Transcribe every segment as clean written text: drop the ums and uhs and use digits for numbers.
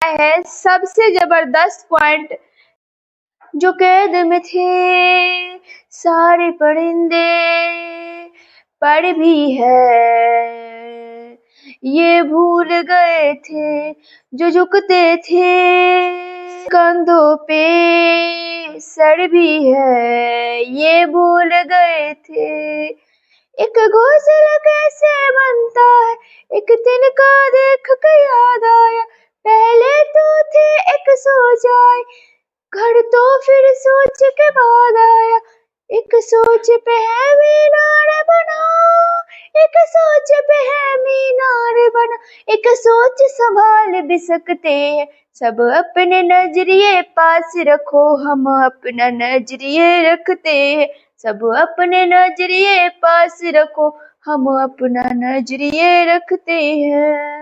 आए हैं सबसे जबरदस्त पॉइंट। जो कैद में थे सारे परिंदे, पर भी है ये भूल गए थे जो झुकते थे कंधों पे, सर भी है ये भूल गए थे। एक घोंसला कैसे बनता है एक तिनका देख के याद आया, पहले तो थे एक सो जाए घर तो फिर सोच के बाद आया। एक सोच पे है मीनार बना, एक सोच पे है मीनार बना, एक सोच संभाल भी सकते हैं सब अपने नजरिए पास रखो, हम अपना नजरिए रखते हैं सब अपने नजरिए पास रखो, हम अपना नजरिए रखते हैं।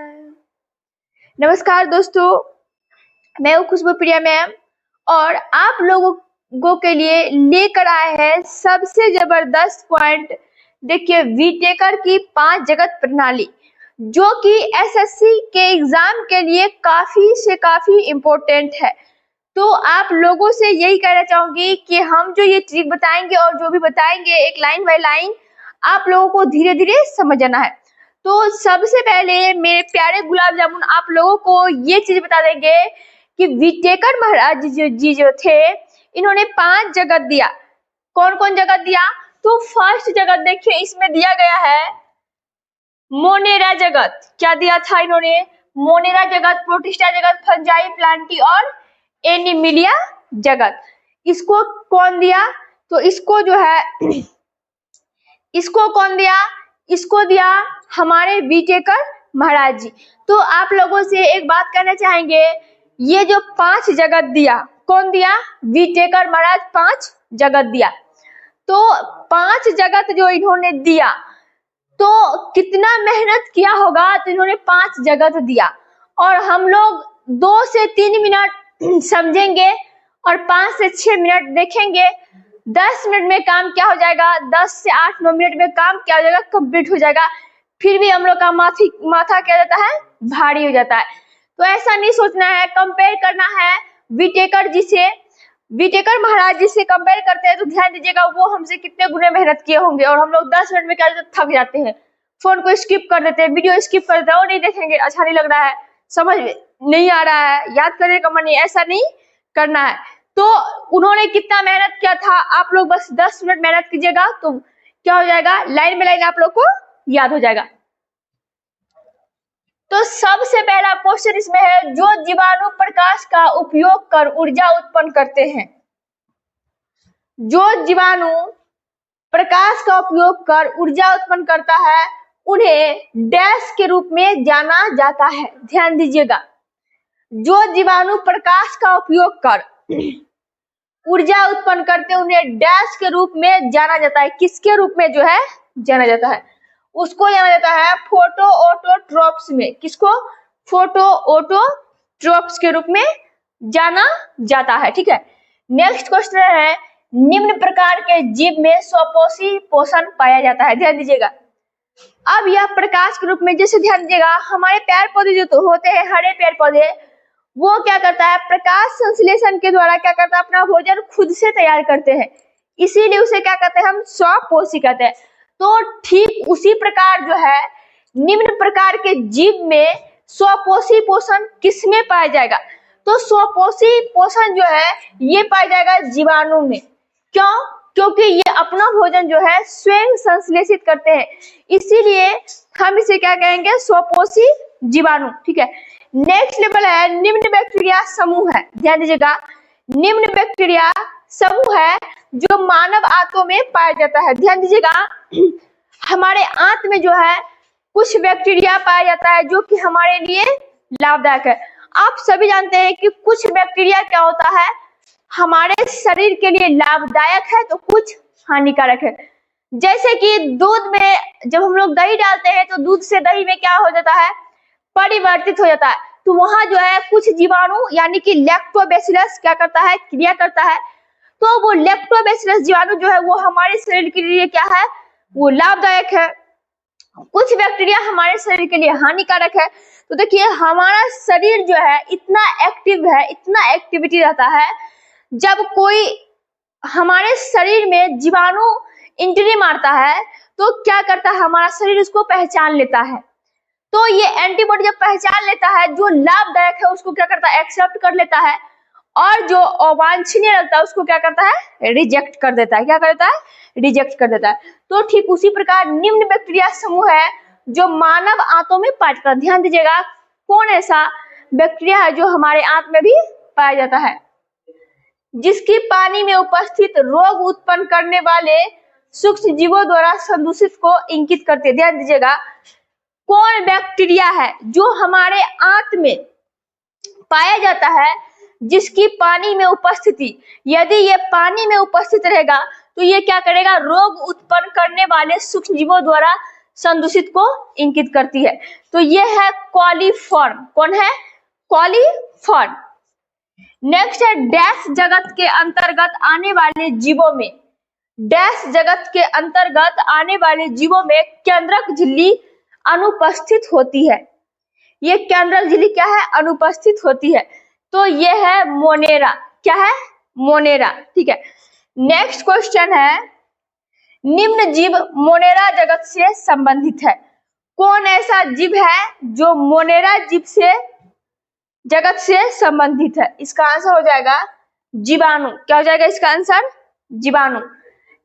नमस्कार दोस्तों, मैं हूँ खुशबू प्रिया मैम और आप लोगों के लिए लेकर आए हैं सबसे जबरदस्त पॉइंट। देखिए, वीटेकर की 5 जगत प्रणाली जो कि एसएससी के एग्जाम के लिए काफी से काफी इम्पोर्टेंट है। तो आप लोगों से यही कहना चाहूंगी कि हम जो ये ट्रिक बताएंगे और जो भी बताएंगे एक लाइन बाय लाइन आप लोगों को धीरे धीरे समझ जाना है। तो सबसे पहले मेरे प्यारे गुलाब जामुन आप लोगों को ये चीज बता देंगे कि वीटेकर महाराज जी जो थे इन्होंने 5 जगत दिया। कौन कौन जगत दिया? तो फर्स्ट जगत देखिए इसमें दिया गया है मोनेरा जगत। क्या दिया था इन्होंने? मोनेरा जगत, प्रोटिस्टा जगत, फंजाई प्लांटी और एनिमिलिया जगत। इसको कौन दिया? तो इसको जो है इसको कौन दिया? इसको दिया हमारे वीटेकर महाराज जी। तो आप लोगों से एक बात कहना चाहेंगे, ये जो 5 जगत दिया कौन दिया? वीटेकर महाराज 5 जगत दिया। तो 5 जगत जो इन्होंने दिया तो कितना मेहनत किया होगा, तो इन्होंने 5 जगत दिया और हम लोग 2 से 3 मिनट समझेंगे और 5 से 6 मिनट देखेंगे। 10 मिनट में काम क्या हो जाएगा? 10 से 8-9 मिनट में काम क्या हो जाएगा? कंप्लीट हो जाएगा। फिर भी हम लोग का माथा क्या जाता है? भारी हो जाता है। तो ऐसा नहीं सोचना है, कंपेयर करना है वीटेकर जी से। वीटेकर महाराज जी से कंपेयर करते हैं तो ध्यान दीजिएगा वो हमसे कितने गुने मेहनत किए होंगे और हम लोग 10 मिनट में क्या थक जाते हैं, फोन को स्किप कर देते हैं, वीडियो स्किप कर देते हैं, वो नहीं देखेंगे, अच्छा नहीं लग रहा है, समझ नहीं आ रहा है, याद करने का मन नहीं, ऐसा नहीं करना है। तो उन्होंने कितना मेहनत किया था, आप लोग बस 10 मिनट मेहनत कीजिएगा तो क्या हो जाएगा? लाइन में लाइन आप लोग को याद हो जाएगा। तो सबसे पहला क्वेश्चन इसमें है, जो जीवाणु प्रकाश का उपयोग कर ऊर्जा उत्पन्न करते हैं। जो जीवाणु प्रकाश का उपयोग कर ऊर्जा उत्पन्न करता है उन्हें डैश के रूप में जाना जाता है। ध्यान दीजिएगा, जो जीवाणु प्रकाश का उपयोग कर ऊर्जा उत्पन्न करते हैं उन्हें डैश के रूप में जाना जाता है। किसके रूप में जो है जाना जाता है? उसको जाना जाता है फोटो ऑटोट्रोप्स में। किसको? फोटो ऑटोट्रोप्स के रूप में जाना जाता है। ठीक है, नेक्स्ट क्वेश्चन है, निम्न प्रकार के जीव में स्वपोषी पोषण पाया जाता है। ध्यान दीजिएगा, अब यह प्रकाश के रूप में, जैसे ध्यान दीजिएगा हमारे पेड़ पौधे जो तो होते हैं, हरे पेड़ पौधे, वो क्या करता है? प्रकाश संश्लेषण के द्वारा क्या करता है? अपना भोजन खुद से तैयार करते हैं, इसीलिए उसे क्या कहते हैं? हम स्वपोषी कहते हैं। तो ठीक उसी प्रकार जो है निम्न प्रकार के जीव में स्वपोषी पोषण किसमें पाया जाएगा? तो स्वपोषी पोषण जो है ये पाया जाएगा जीवाणु में। क्यों? क्योंकि ये अपना भोजन जो है स्वयं संश्लेषित करते हैं, इसीलिए हम इसे क्या कहेंगे? स्वपोषी जीवाणु। ठीक है, नेक्स्ट लेवल है निम्न बैक्टीरिया समूह है। ध्यान दीजिएगा, निम्न बैक्टीरिया समूह है जो मानव आंतों में पाया जाता है। ध्यान दीजिएगा, हमारे आंत में जो है कुछ बैक्टीरिया पाया जाता है जो कि हमारे लिए लाभदायक है। आप सभी जानते हैं कि कुछ बैक्टीरिया क्या होता है? हमारे शरीर के लिए लाभदायक है तो कुछ हानिकारक है। जैसे कि दूध में जब हम लोग दही डालते हैं तो दूध से दही में क्या हो जाता है? परिवर्तित हो जाता है। तो वहां जो है कुछ जीवाणु यानी कि लैक्टोबैसिलस क्या करता है? क्रिया करता है। तो वो लैक्टोबैसिलस जीवाणु जो है वो हमारे शरीर के लिए क्या है? वो लाभदायक है। कुछ बैक्टीरिया हमारे शरीर के लिए हानिकारक है। तो देखिए हमारा शरीर जो है इतना एक्टिव है, इतना एक्टिविटी रहता है, जब कोई हमारे शरीर में जीवाणु एंट्री मारता है तो क्या करता है, हमारा शरीर उसको पहचान लेता है। तो ये एंटीबॉडी जब पहचान लेता है, जो लाभदायक है उसको क्या करता है, एक्सेप्ट कर लेता है, और जो अवांछनीय लगता है उसको क्या करता है, रिजेक्ट कर देता है। क्या कर देता है, रिजेक्ट कर देता है। तो ठीक उसी प्रकार निम्न बैक्टीरिया समूह है जो मानव आंतों में पाया जाता है। ध्यान दीजिएगा, कौन ऐसा बैक्टीरिया है जो हमारे आंत में भी पाया जाता है, जिसकी पानी में उपस्थित रोग उत्पन्न करने वाले सूक्ष्म जीवों द्वारा संदूषित को इंगित करते। ध्यान दीजिएगा, कौन बैक्टीरिया है जो हमारे आंत में पाया जाता है, जिसकी पानी में उपस्थिति, यदि ये पानी में उपस्थित रहेगा तो ये क्या करेगा, रोग उत्पन्न करने वाले सूक्ष्म जीवों द्वारा संदूषित को इंगित करती है। तो ये है कॉलीफॉर्म। कौन है, कॉलीफॉर्म। नेक्स्ट है डैश जगत के अंतर्गत आने वाले जीवों में, डैश जगत के अंतर्गत आने वाले जीवों में केंद्रक झिल्ली अनुपस्थित होती है। ये केंद्रक झिल्ली क्या है, अनुपस्थित होती है। तो ये है मोनेरा। क्या है, मोनेरा। ठीक है, नेक्स्ट क्वेश्चन है, निम्न जीव मोनेरा जगत से संबंधित है। कौन ऐसा जीव है जो मोनेरा जीव से जगत से संबंधित है? इसका आंसर हो जाएगा जीवाणु। क्या हो जाएगा इसका आंसर, जीवाणु।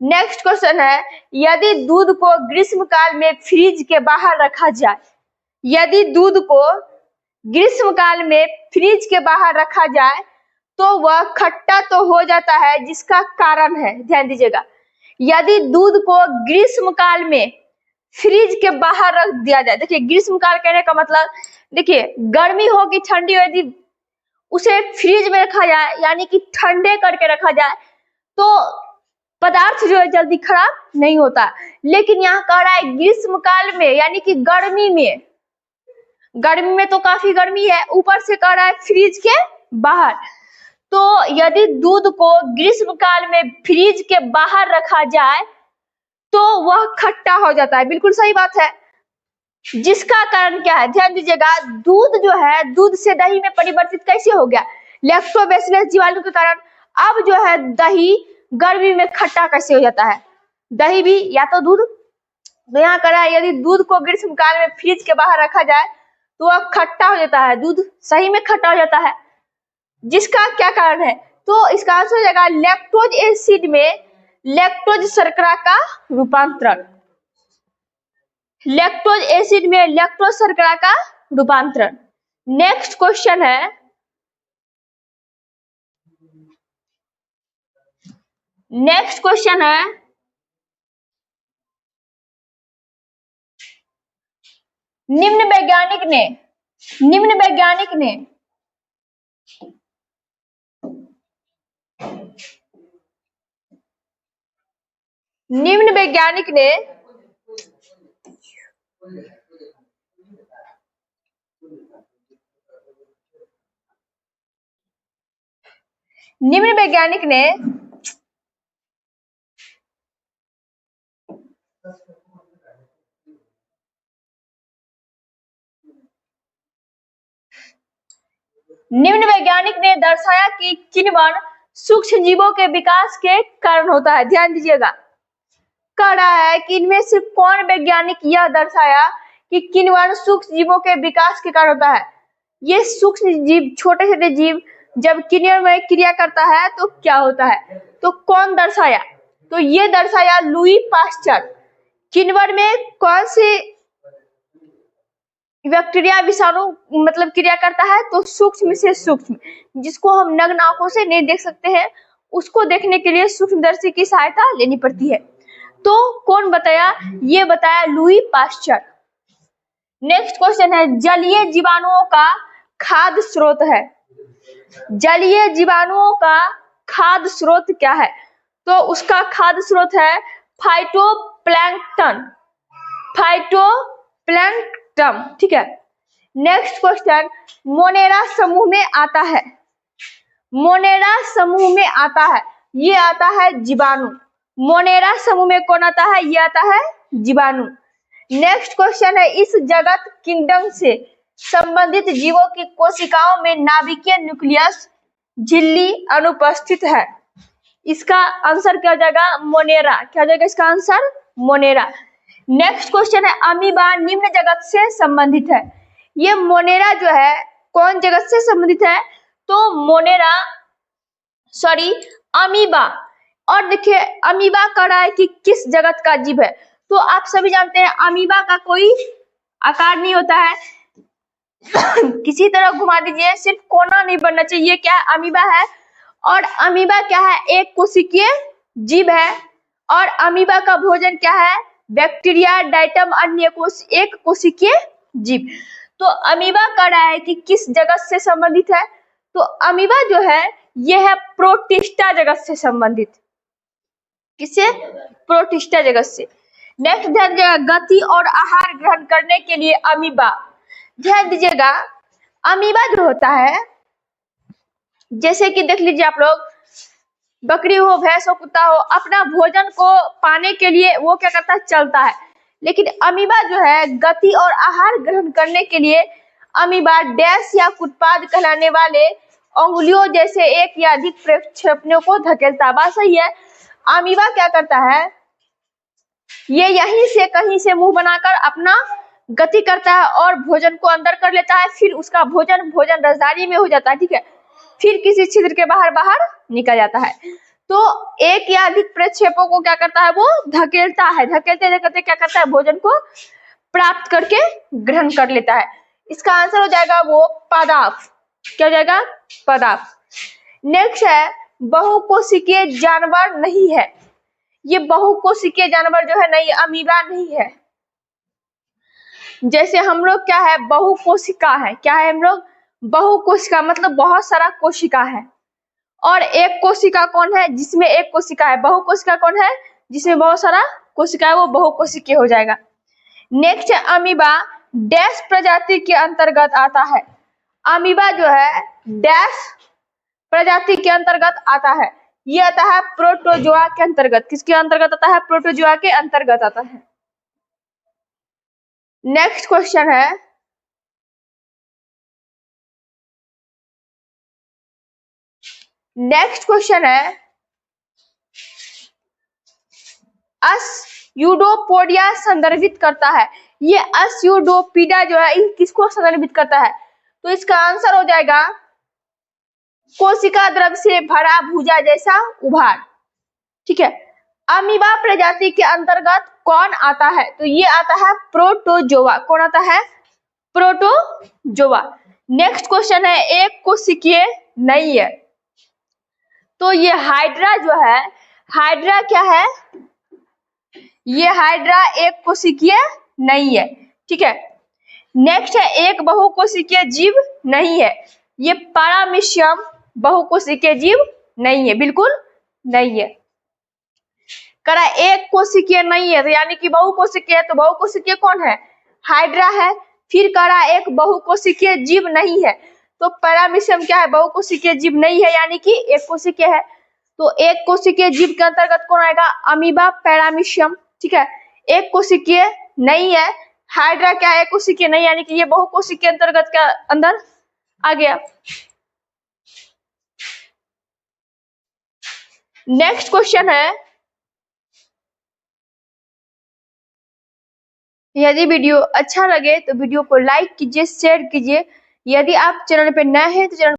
नेक्स्ट क्वेश्चन है, यदि दूध को ग्रीष्म काल में फ्रिज के बाहर रखा जाए, यदि दूध को ग्रीष्म काल में फ्रिज के बाहर रखा जाए तो वह खट्टा तो हो जाता है, जिसका कारण है, ध्यान दीजिएगा, यदि दूध को ग्रीष्म काल में फ्रिज के बाहर रख दिया जाए। देखिए ग्रीष्म काल कहने का मतलब, देखिए गर्मी हो कि ठंडी हो, यदि उसे फ्रिज में रखा जाए यानी कि ठंडे करके रखा जाए तो पदार्थ जो है जल्दी खराब नहीं होता। लेकिन यहाँ कह रहा है ग्रीष्म काल में, यानी कि गर्मी में, गर्मी में तो काफी गर्मी है, ऊपर से कह रहा है फ्रिज के बाहर। तो यदि दूध को ग्रीष्म काल में फ्रिज के बाहर रखा जाए तो वह खट्टा हो जाता है। बिल्कुल सही बात है। जिसका कारण क्या है, ध्यान दीजिएगा, दूध जो है, दूध से दही में परिवर्तित कैसे हो गया, लैक्टोबैसिलस जीवाणु के कारण। अब जो है दही गर्मी में खट्टा कैसे हो जाता है, दही भी या तो दूध। तो यहाँ कह रहा है यदि दूध को ग्रीष्म काल में फ्रिज के बाहर रखा जाए तो वह खट्टा हो जाता है, दूध सही में खट्टा हो जाता है। जिसका क्या कारण है, तो इसका आंसर हो जाएगा लैक्टोज एसिड में लैक्टोज शर्करा का रूपांतरण। लैक्टोज एसिड में लैक्टोज शर्करा का रूपांतरण। नेक्स्ट क्वेश्चन है, नेक्स्ट क्वेश्चन है, निम्न वैज्ञानिक ने ने दर्शाया कि किण्वन सूक्ष्म जीवों के विकास के कारण होता है। ध्यान दीजिएगा, कह रहा है कि इनमें से कौन वैज्ञानिक यह दर्शाया कि किण्वन सूक्ष्म जीवों के विकास के कारण होता है। ये सूक्ष्म जीव, छोटे छोटे जीव जब किण्वन में क्रिया करता है तो क्या होता है, तो कौन दर्शाया, तो ये दर्शाया लुई पास्चर। किण्वन में कौन सी बैक्टीरिया विषाणु मतलब क्रिया करता है, तो सूक्ष्म से सूक्ष्म, जिसको हम नग्न आंखों से नहीं देख सकते हैं, उसको देखने के लिए सूक्ष्मदर्शी की सहायता लेनी पड़ती है। तो कौन बताया, ये बताया लुई पास्चर। नेक्स्ट क्वेश्चन है, जलीय जीवाणुओं का खाद्य स्रोत है। जलीय जीवाणुओं का खाद्य स्रोत क्या है, तो उसका खाद्य स्रोत है फाइटोप्लैंक्टन। फाइटोप्लैंक्टन, ठीक है। नेक्स्ट क्वेश्चन, मोनेरा समूह में आता है। मोनेरा समूह में आता है, ये आता है जीवाणु। मोनेरा समूह में कौन आता है, ये आता है जीवाणु। नेक्स्ट क्वेश्चन है, इस जगत किंगडम से संबंधित जीवों की कोशिकाओं में नाभिकीय न्यूक्लियस झिल्ली अनुपस्थित है। इसका आंसर क्या हो जाएगा? मोनेरा। क्या हो जाएगा इसका आंसर? मोनेरा। नेक्स्ट क्वेश्चन है, अमीबा निम्न जगत से संबंधित है। ये मोनेरा जो है कौन जगत से संबंधित है? तो मोनेरा अमीबा। और देखिए अमीबा कह रहा है कि किस जगत का जीव है, तो आप सभी जानते हैं अमीबा का कोई आकार नहीं होता है। किसी तरह घुमा दीजिए, सिर्फ कोना नहीं बनना चाहिए। ये क्या है? अमीबा है। और अमीबा क्या है? एक कोशिकीय जीव है। और अमीबा का भोजन क्या है? बैक्टीरिया, डाइटम, अन्य एक कोशिकीय जीव। तो अमीबा कह रहा है कि किस जगत से संबंधित है, तो अमीबा जो है यह है प्रोटिस्टा जगत से संबंधित। किससे? प्रोटिस्टा जगत से। नेक्स्ट ध्यान दीजिएगा, गति और आहार ग्रहण करने के लिए अमीबा। ध्यान दीजिएगा, अमीबा जो होता है, जैसे कि देख लीजिए आप लोग, बकरी हो, भैंस हो, कुत्ता हो, अपना भोजन को पाने के लिए वो क्या करता है? चलता है। लेकिन अमीबा जो है गति और आहार ग्रहण करने के लिए अमीबा डैश या कुटपाद कहलाने वाले अंगुलियों जैसे एक या अधिक प्रक्षेपणों को धकेलता है। बात सही है। अमीबा क्या करता है? ये यहीं से कहीं से मुंह बनाकर अपना गति करता है और भोजन को अंदर कर लेता है। फिर उसका भोजन रसदारी में हो जाता है, ठीक है। फिर किसी छिद्र के बाहर निकल जाता है। तो एक या अधिक प्रक्षेपों को क्या करता है? वो धकेलता है। धकेलते क्या करता है? भोजन को प्राप्त करके ग्रहण कर लेता है। इसका आंसर हो जाएगा वो पादाप। क्या हो जाएगा? पादाप। नेक्स्ट है, बहुकोशिकीय जानवर नहीं है। ये बहुकोशिकीय जानवर जो है नहीं, अमीबा नहीं है। जैसे हम लोग क्या है? बहुकोशिका है। क्या है हम लोग? बहुकोशिका, मतलब बहुत सारा कोशिका है। और एक कोशिका कौन है? जिसमें एक कोशिका है। बहुकोशिका कौन है? जिसमें बहुत सारा कोशिका है, वो बहुकोशिकीय हो जाएगा। नेक्स्ट है, अमीबा डैश प्रजाति के अंतर्गत आता है। अमीबा जो है डैश प्रजाति के अंतर्गत आता है। ये आता है प्रोटोजोआ के अंतर्गत। किसके अंतर्गत आता है? प्रोटोजोआ के अंतर्गत आता है। नेक्स्ट क्वेश्चन है, अस्यूडोपोडिया संदर्भित करता है। ये अस्यूडोपीडा जो है किसको संदर्भित करता है? तो इसका आंसर हो जाएगा कोशिका द्रव से भरा भुजा जैसा उभार, ठीक है। अमीबा प्रजाति के अंतर्गत कौन आता है? तो ये आता है प्रोटोजोआ। कौन आता है? प्रोटोजोआ। नेक्स्ट क्वेश्चन है, एक कोशिकीय नहीं है। तो ये हाइड्रा जो है, हाइड्रा क्या है? ये हाइड्रा एक कोशिकीय नहीं है, ठीक है। नेक्स्ट है, एक बहुकोशिकीय जीव नहीं है। ये पैरामीशियम बहुकोशिकीय जीव नहीं है, बिल्कुल नहीं है। करा एक कोशिकीय नहीं है, तो यानी कि बहुकोशिकीय है। तो बहुकोशिकीय कौन है? हाइड्रा है। फिर करा एक बहुकोशिकीय जीव नहीं है, तो पैरामीशियम क्या है? बहुकोशिकीय जीव नहीं है, यानी कि एक कोशिकीय है। तो एक कोशिकीय जीव के अंतर्गत कौन आएगा? अमीबा, पैरामीशियम, ठीक है। एक कोशिकीय नहीं है, हाइड्रा क्या है? कोशिकीय नहीं, यानी कि ये बहुकोशिकीय अंतर्गत के अंदर आ गया। नेक्स्ट क्वेश्चन है, यदि वीडियो अच्छा लगे तो वीडियो को लाइक कीजिए, शेयर कीजिए। यदि आप चैनल पे नए हैं तो चैनल